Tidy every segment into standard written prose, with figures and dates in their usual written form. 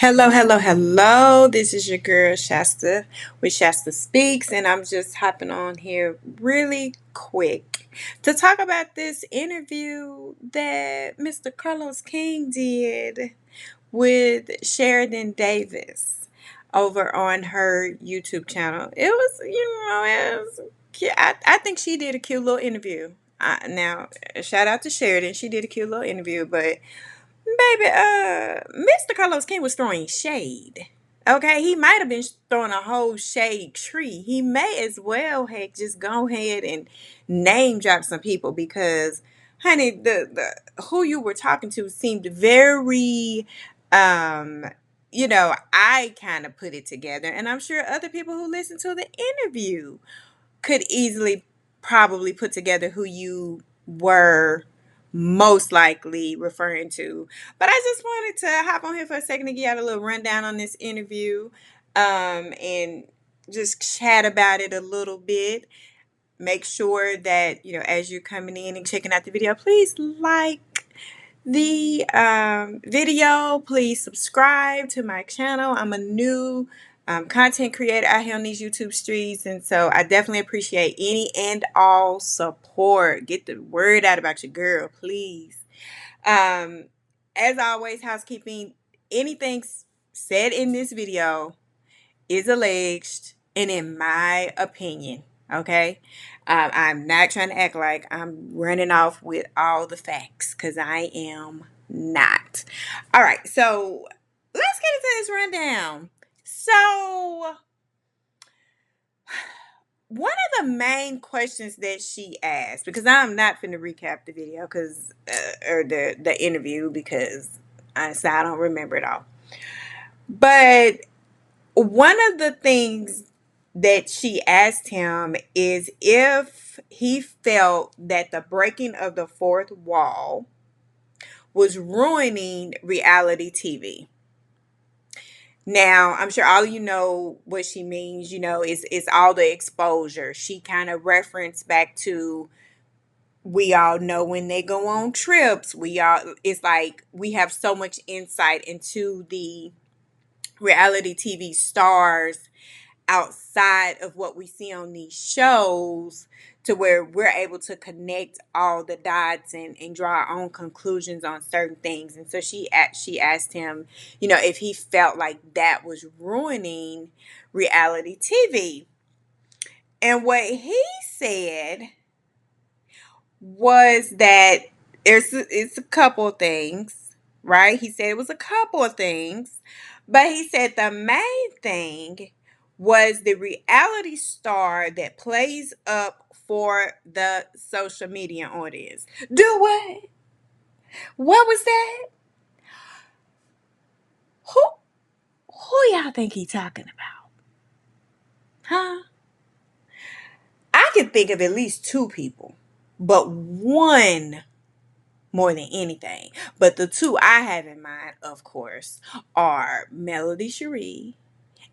Hello, hello, hello. This is your girl Shasta with Shasta Speaks, and I'm just hopping on here really quick to talk about this interview that Mr. Carlos King did with Sheridan Davis over on her YouTube channel. I think she did a cute little interview. Now, shout out to Sheridan. She did a cute little interview, but baby, Mr. Carlos King was throwing shade. Okay, he might have been throwing a whole shade tree. He may as well have just gone ahead and name drop some people because, honey, the who you were talking to seemed very, um, I kind of put it together, and I'm sure other people who listened to the interview could easily probably put together who you were most likely referring to. But I just wanted to hop on here for a second to give out a little rundown on this interview, and just chat about it a little bit. Make sure that, as you're coming in and checking out the video, please like the video. Please subscribe to my channel. I'm a new content creator out here on these YouTube streets, and so I definitely appreciate any and all support. Get the word out about your girl, please. Um, as always, housekeeping, anything said in this video is alleged and in my opinion. Okay, I'm not trying to act like I'm running off with all the facts because I am not. All right, so let's get into this rundown. So, one of the main questions that she asked, because I'm not finna recap the video because or the interview, because honestly I don't remember it all. But one of the things that she asked him is if he felt that the breaking of the fourth wall was ruining reality TV. Now, I'm sure all of you know what she means. It's all the exposure. She kind of referenced back to, we all know when they go on trips, it's like we have so much insight into the reality TV stars outside of what we see on these shows, to where we're able to connect all the dots and draw our own conclusions on certain things. And so she asked him, if he felt like that was ruining reality TV. And what he said was that it's a couple of things, right? He said it was a couple of things, but he said the main thing was the reality star that plays up for the social media audience. Do what? What was that? Who who y'all think he talking about? Huh? I can think of at least two people, but one more than anything. But the two I have in mind, of course, are Melody Cherie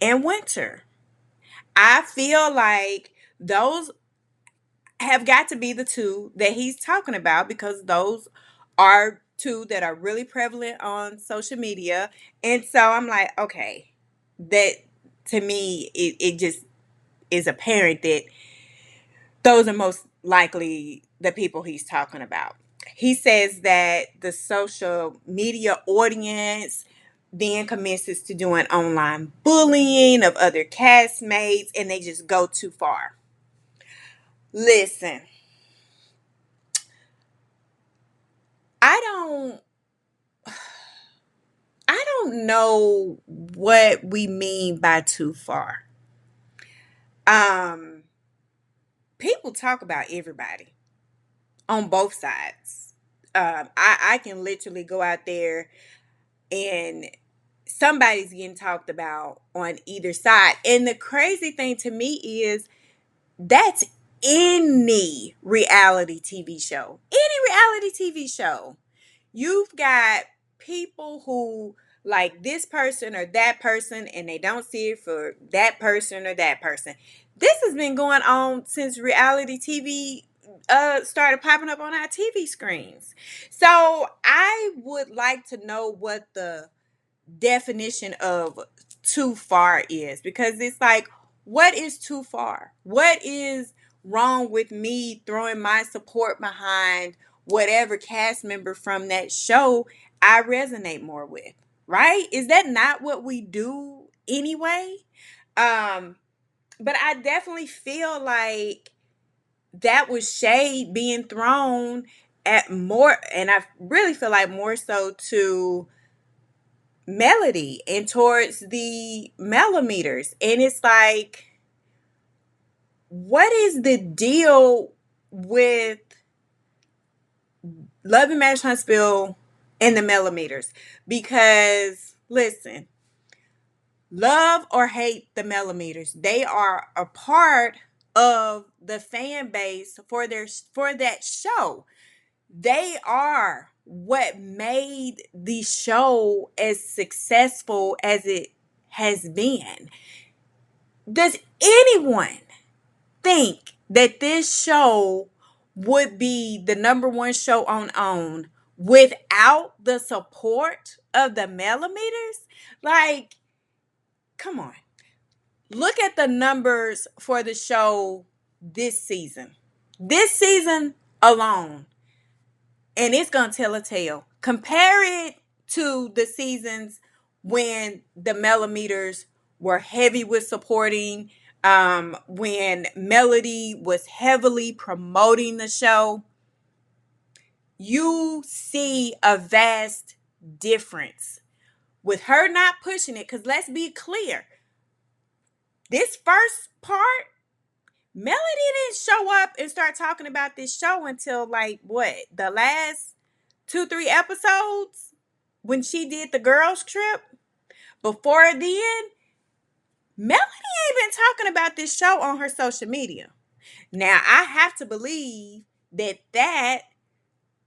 and Winter. I feel like those have got to be the two that he's talking about, because those are two that are really prevalent on social media. And so I'm like, okay, that to me, it just is apparent that those are most likely the people he's talking about. He says that the social media audience then commences to doing online bullying of other castmates, and they just go too far. Listen, I don't I don't know what we mean by too far. Um People talk about everybody on both sides. I can literally go out there and somebody's getting talked about on either side. And the crazy thing to me is that's any reality TV show. Any reality TV show. You've got people who like this person or that person, and they don't see it for that person or that person. This has been going on since reality TV started popping up on our TV screens. So I would like to know what the definition of too far is, because it's like, what is too far? What is wrong with me throwing my support behind whatever cast member from that show I resonate more with? Right? Is that not what we do anyway? Um, but I definitely feel like that was shade being thrown at more, and I really feel like more so to Melody and towards the millimeters. And it's like, what is the deal with Love and Marriage Huntsville and the millimeters? Because listen, love or hate the millimeters, they are a part of the fan base for that show. They are what made the show as successful as it has been. Does anyone think that this show would be the number one show on OWN without the support of the millimeters? Like, come on. Look at the numbers for the show this season. This season alone, and it's gonna tell a tale. Compare it to the seasons when the millimeters were heavy with supporting, when Melody was heavily promoting the show. You see a vast difference with her not pushing it. Because let's be clear, this first part, Melody didn't show up and start talking about this show until like what, the last 2-3 episodes when she did the girls trip. Before then, Melody ain't been talking about this show on her social media. Now I have to believe that that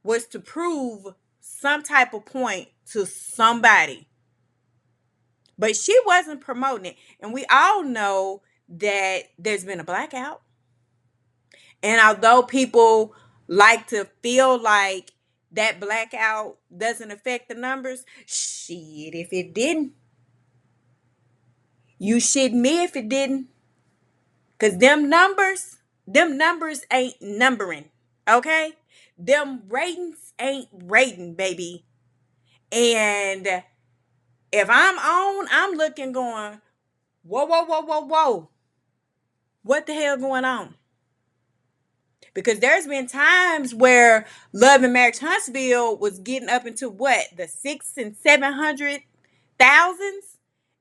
was to prove some type of point to somebody, but she wasn't promoting it. And we all know that there's been a blackout, and although people like to feel like that blackout doesn't affect the numbers, shit, if it didn't, you shit me if it didn't. Because them numbers ain't numbering. Okay? Them ratings ain't rating, baby. And if I'm on, I'm looking going, whoa, whoa, whoa, whoa, whoa. What the hell going on? Because there's been times where Love and Marriage Huntsville was getting up into what, the 600,000 and 700,000s,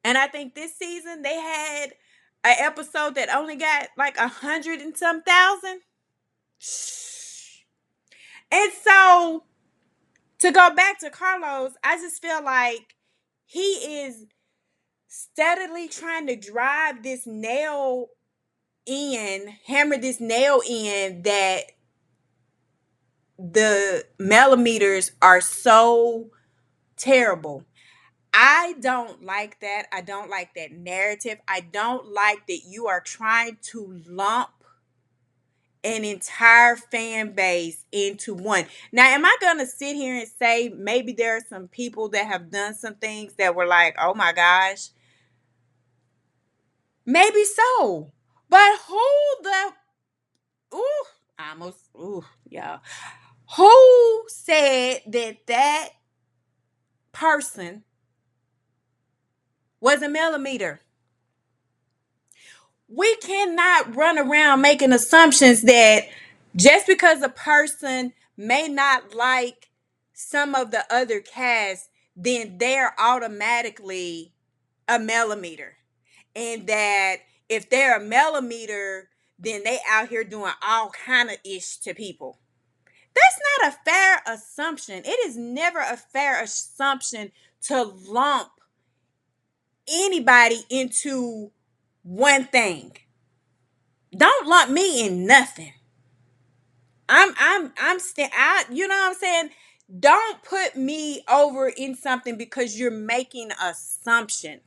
and I think this season they had an episode that only got like 100 and some thousand. And so to go back to Carlos, I just feel like he is steadily trying to drive this nail in, hammer this nail in, that the millimeters are so terrible. I don't like that. I don't like that narrative. I don't like that you are trying to lump an entire fan base into one. Now, am I going to sit here and say maybe there are some people that have done some things that were like, oh my gosh? Maybe so. But who the, ooh, I almost, ooh, y'all. Who said that that person was a millimeter? We cannot run around making assumptions that just because a person may not like some of the other cast, then they're automatically a millimeter. And that if they're a millimeter, then they out here doing all kind of ish to people. That's not a fair assumption. It is never a fair assumption to lump anybody into one thing. Don't lump me in nothing. You know what I'm saying? Don't put me over in something because you're making assumptions.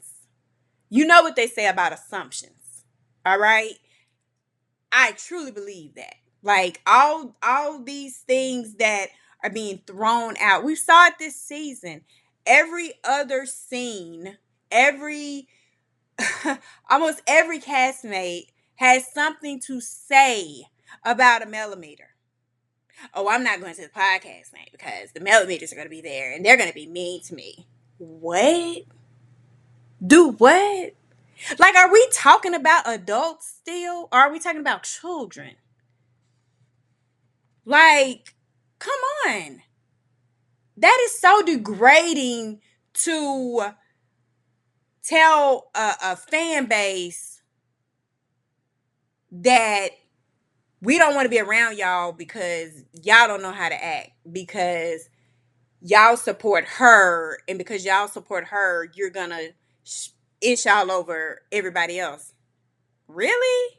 You know what they say about assumptions. All right? I truly believe that. Like all these things that are being thrown out. We saw it this season. every other scene, every almost every castmate has something to say about a millimeter. Oh, I'm not going to the podcast night because the millimeters are going to be there and they're going to be mean to me. What? Do what? Like, are we talking about adults still? Or are we talking about children? Like, come on. That is so degrading to tell a fan base that we don't want to be around y'all because y'all don't know how to act, because y'all support her, and because y'all support her, you're gonna ish all over everybody else. Really?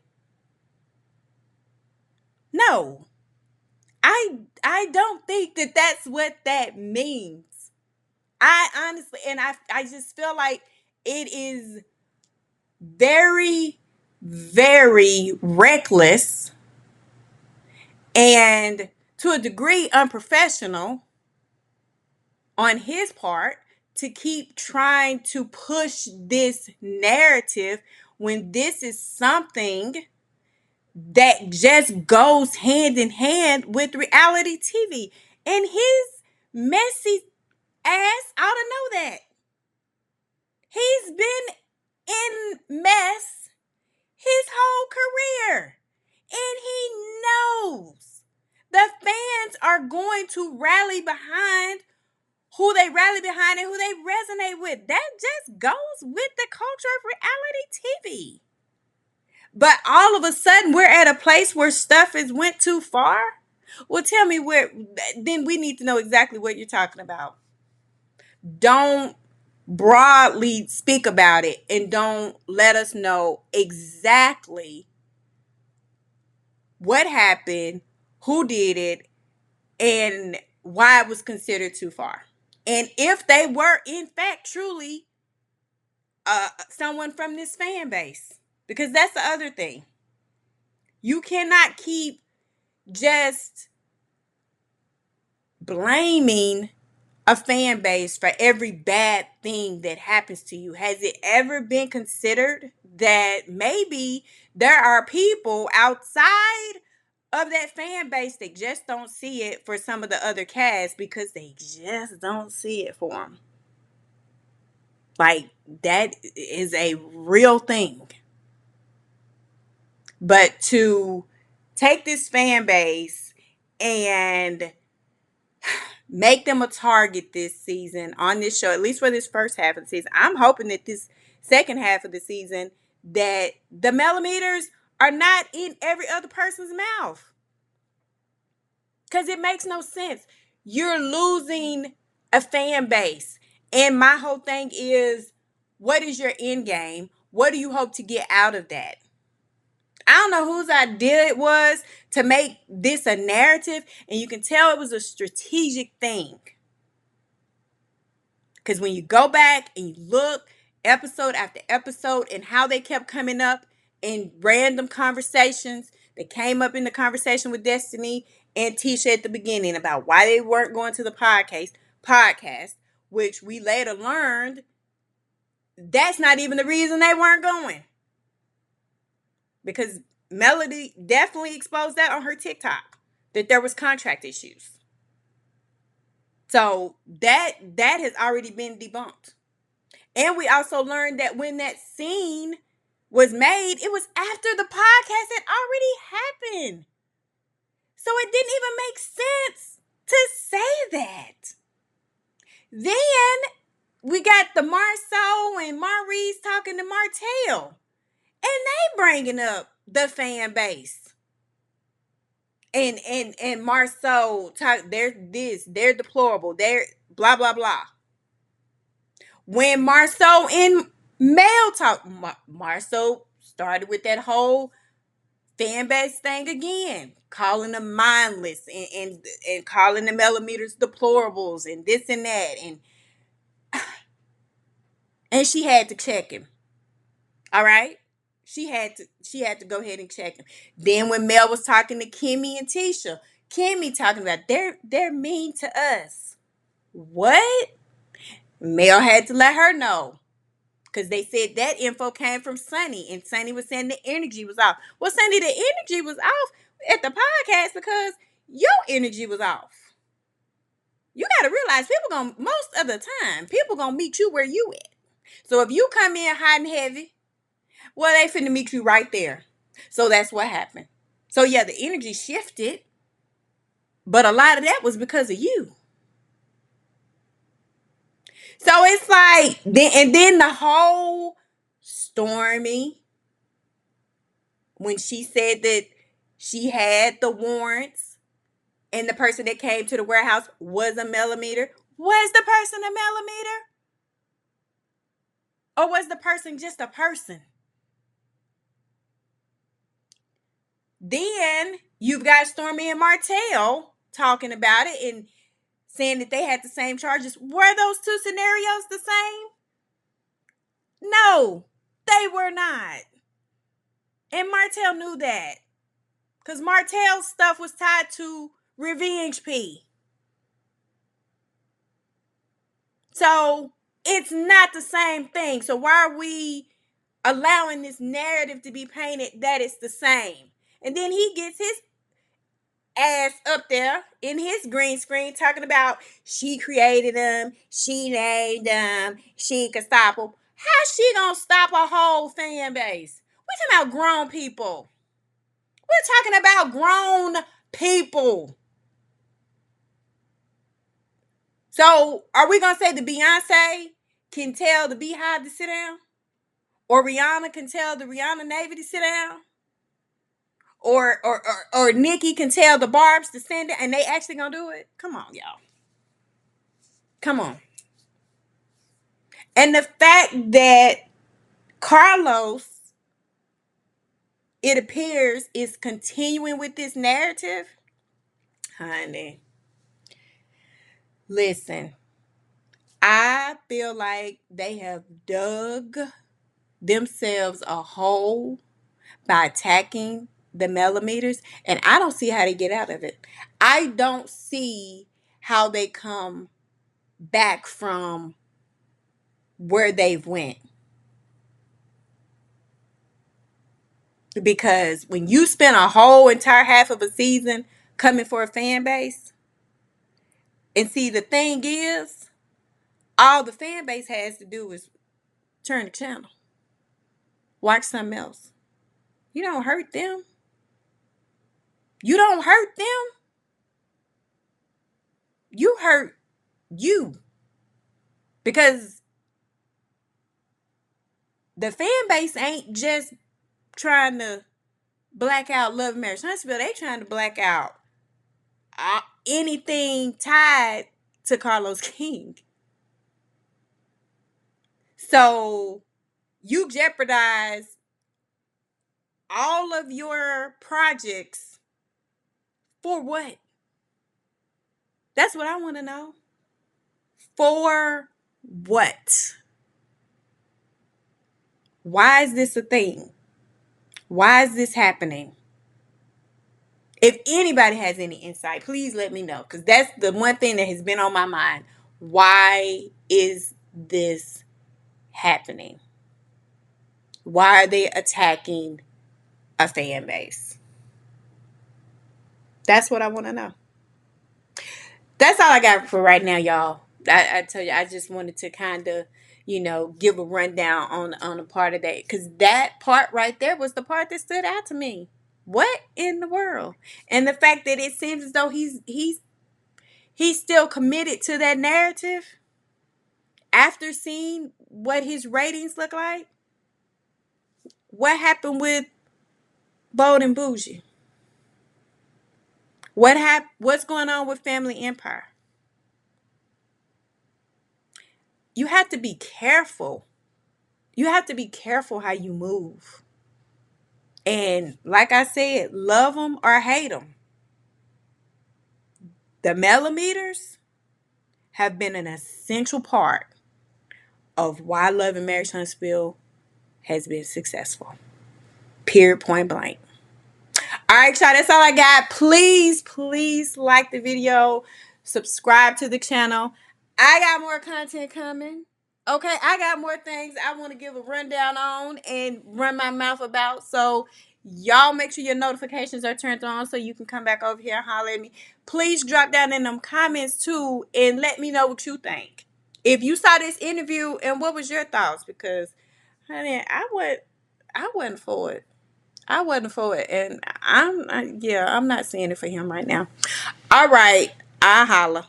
No. I don't think that that's what that means. I honestly, and I just feel like it is very, very reckless and to a degree unprofessional on his part to keep trying to push this narrative when this is something that just goes hand in hand with reality TV. And his messy ass ought to know that. He's been in mess his whole career. And he knows the fans are going to rally behind who they rally behind and who they resonate with. That just goes with the culture of reality TV. But all of a sudden, we're at a place where stuff has went too far. Well, tell me where. Then we need to know exactly what you're talking about. Don't broadly speak about it, and don't let us know exactly what happened, who did it, and why it was considered too far. And if they were, in fact, truly someone from this fan base, because that's the other thing. You cannot keep just blaming a fan base for every bad thing that happens to you. Has it ever been considered that maybe there are people outside of that fan base that just don't see it for some of the other cast because they just don't see it for them? Like, that is a real thing. But to take this fan base and make them a target this season on this show, at least for this first half of the season, I'm hoping that this second half of the season, that the millimeters are not in every other person's mouth. Because it makes no sense. You're losing a fan base. And my whole thing is, what is your end game? What do you hope to get out of that? I don't know whose idea it was to make this a narrative, and you can tell it was a strategic thing. Because when you go back and you look episode after episode and how they kept coming up in random conversations, they came up in the conversation with Destiny and Tisha at the beginning about why they weren't going to the podcast, which we later learned that's not even the reason they weren't going. Because Melody definitely exposed that on her TikTok, that there was contract issues. So that has already been debunked. And we also learned that when that scene was made, it was after the podcast had already happened. So it didn't even make sense to say that. Then we got the Marceau and Maurice talking to Martell. And they bringing up the fan base. And Marceau talk, they're this, they're deplorable, they're blah blah blah. When Marceau and Mel talk, Marceau started with that whole fan base thing again, calling them mindless and calling the millimeters deplorables and this and that, and she had to check him. All right. She had to go ahead and check him. Then when Mel was talking to Kimmy and Tisha, Kimmy talking about they're mean to us. What? Mel had to let her know. Because they said that info came from Sonny. And Sonny was saying the energy was off. Well, Sonny, the energy was off at the podcast because your energy was off. You got to realize most of the time, people going to meet you where you at. So if you come in hot and heavy, well, they finna meet you right there. So that's what happened. So yeah, the energy shifted. But a lot of that was because of you. So it's like, then the whole Stormy, when she said that she had the warrants and the person that came to the warehouse was a millimeter. Was the person a millimeter? Or was the person just a person? Then you've got Stormy and Martell talking about it and saying that they had the same charges. Were those two scenarios the same? No, they were not. And Martell knew that. Because Martell's stuff was tied to Revenge P. So it's not the same thing. So why are we allowing this narrative to be painted that it's the same? And then he gets his ass up there in his green screen talking about she created them, she named them, she could stop them. How's she gonna stop a whole fan base? We're talking about grown people. We're talking about grown people. So are we gonna say that Beyonce can tell the Beehive to sit down? Or Rihanna can tell the Rihanna Navy to sit down? Or Nikki can tell the Barbs to stand down and they actually gonna do it? Come on, y'all. Come on. And the fact that Carlos, it appears, is continuing with this narrative, honey, listen, I feel like they have dug themselves a hole by attacking the millimeters, and I don't see how they get out of it. I don't see how they come back from where they've went. Because when you spend a whole entire half of a season coming for a fan base, and see, the thing is, all the fan base has to do is turn the channel, watch something else. You don't hurt them. You don't hurt them. You hurt you. Because the fan base ain't just trying to black out Love and Marriage Huntsville. They trying to black out anything tied to Carlos King. So you jeopardize all of your projects for what? That's what I want to know. For what? Why is this a thing? Why is this happening? If anybody has any insight, please let me know. Because that's the one thing that has been on my mind. Why is this happening? Why are they attacking a fan base? That's what I want to know. That's all I got for right now, y'all. I tell you, I just wanted to kind of, give a rundown on a part of that. Because that part right there was the part that stood out to me. What in the world? And the fact that it seems as though he's still committed to that narrative after seeing what his ratings look like. What happened with Bold and Bougie? What's going on with Family Empire? You have to be careful. You have to be careful how you move. And like I said, love them or hate them. The millimeters have been an essential part of why Love and Marriage Huntsville has been successful. Period, point blank. All right, y'all, that's all I got. Please like the video. Subscribe to the channel. I got more content coming. Okay, I got more things I want to give a rundown on and run my mouth about. So y'all make sure your notifications are turned on so you can come back over here and holler at me. Please drop down in them comments too and let me know what you think. If you saw this interview and what was your thoughts? Because honey, I wasn't for it. I wasn't for it, and yeah, I'm not seeing it for him right now. All right, I holla.